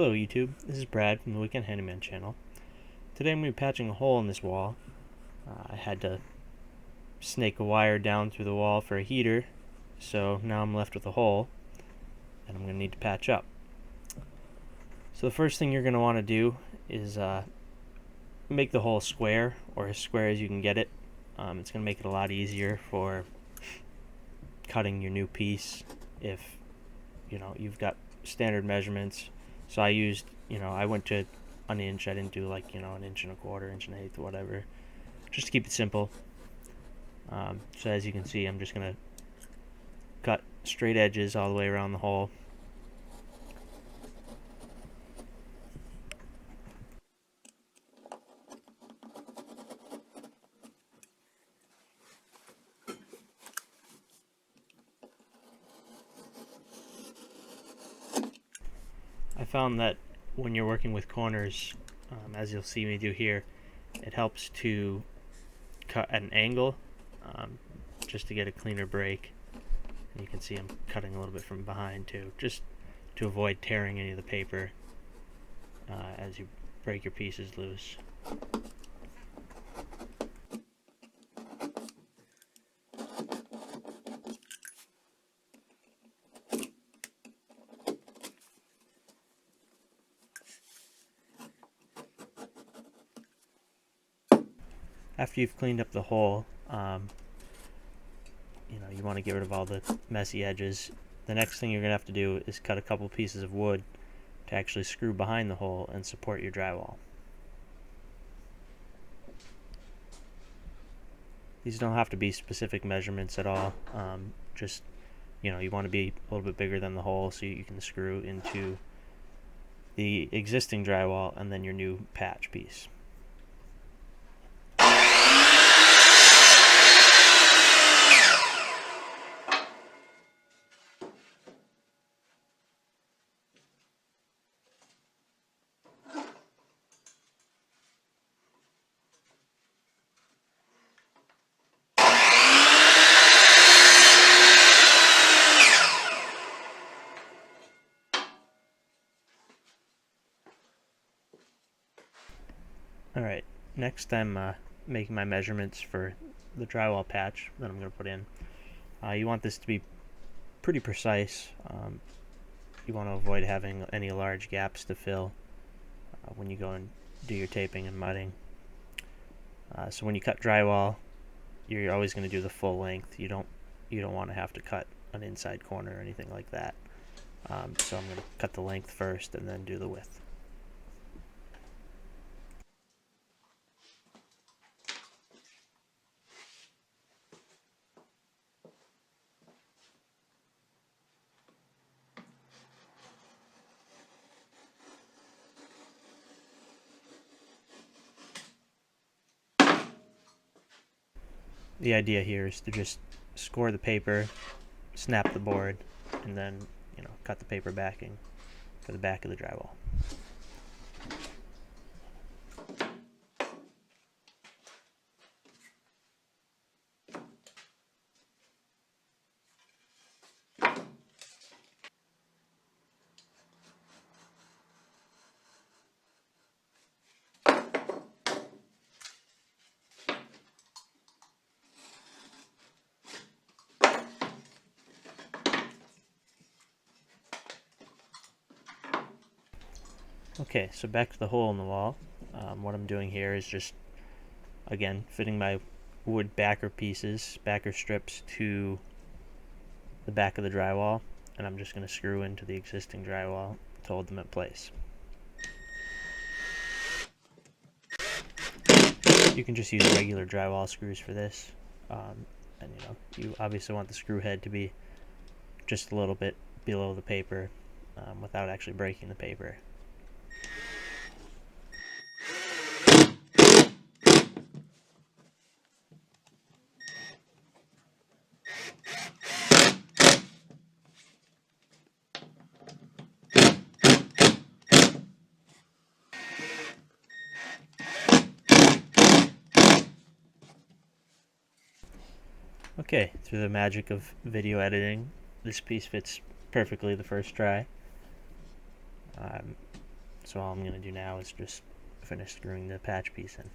Hello YouTube, this is Brad from the Weekend Handyman channel. Today I'm going to be patching a hole in this wall. I had to snake a wire down through the wall for a heater, so now I'm left with a hole that I'm going to need to patch up. So the first thing you're going to want to do is make the hole square, or as square as you can get it. It's going to make it a lot easier for cutting your new piece if you've got standard measurements. So I went to an inch. I didn't do like an inch and a quarter, inch and an eighth, whatever, just to keep it simple. So as you can see, I'm just gonna cut straight edges all the way around the hole. I found that when you're working with corners, as you'll see me do here, it helps to cut at an angle, just to get a cleaner break. And you can see I'm cutting a little bit from behind too, just to avoid tearing any of the paper as you break your pieces loose. After you've cleaned up the hole, you want to get rid of all the messy edges. The next thing you're going to have to do is cut a couple pieces of wood to actually screw behind the hole and support your drywall. These don't have to be specific measurements at all. Just, you want to be a little bit bigger than the hole so you can screw into the existing drywall and then your new patch piece. Alright, next I'm making my measurements for the drywall patch that I'm going to put in. You want this to be pretty precise. You want to avoid having any large gaps to fill when you go and do your taping and mudding. So when you cut drywall, you're always going to do the full length. You don't want to have to cut an inside corner or anything like that. So I'm going to cut the length first and then do the width. The idea here is to just score the paper, snap the board, and then cut the paper backing for the back of the drywall. Okay, so back to the hole in the wall. What I'm doing here is just, again, fitting my wood backer strips to the back of the drywall, and I'm just going to screw into the existing drywall to hold them in place. You can just use regular drywall screws for this, and you obviously want the screw head to be just a little bit below the paper without actually breaking the paper. Okay, through the magic of video editing, this piece fits perfectly the first try. So all I'm going to do now is just finish screwing the patch piece in.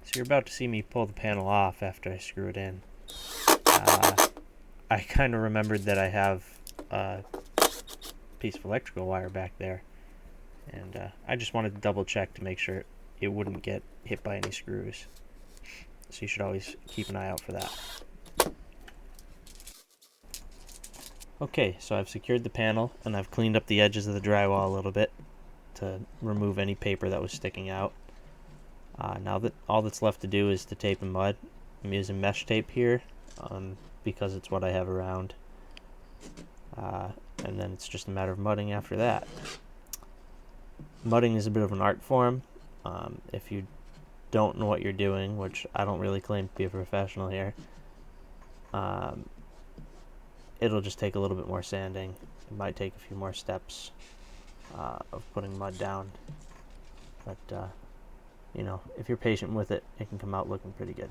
So you're about to see me pull the panel off after I screw it in. I kind of remembered that I have a piece of electrical wire back there, and I just wanted to double check to make sure it wouldn't get hit by any screws. So you should always keep an eye out for that. Okay, so I've secured the panel and I've cleaned up the edges of the drywall a little bit to remove any paper that was sticking out. Now that all that's left to do is to tape and mud. I'm using mesh tape here because it's what I have around. And then it's just a matter of mudding after that. Mudding is a bit of an art form. If you don't know what you're doing, which I don't really claim to be a professional here, it'll just take a little bit more sanding. It might take a few more steps of putting mud down. But, you know, if you're patient with it, it can come out looking pretty good.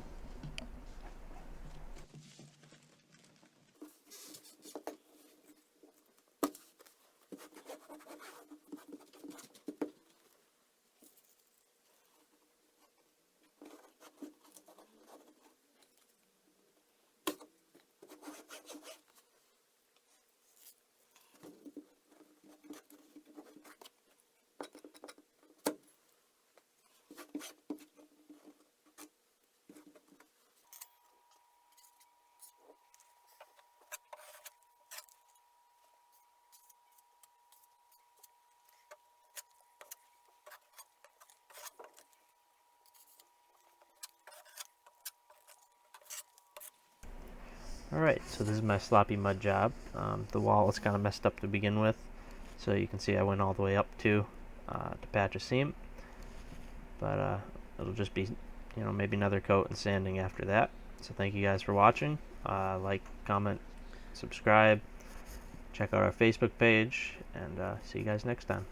Alright, so this is my sloppy mud job. The wall is kind of messed up to begin with, so you can see I went all the way up to patch a seam. But it'll just be, you know, maybe another coat and sanding after that. So thank you guys for watching. Like, comment, subscribe, check out our Facebook page, and see you guys next time.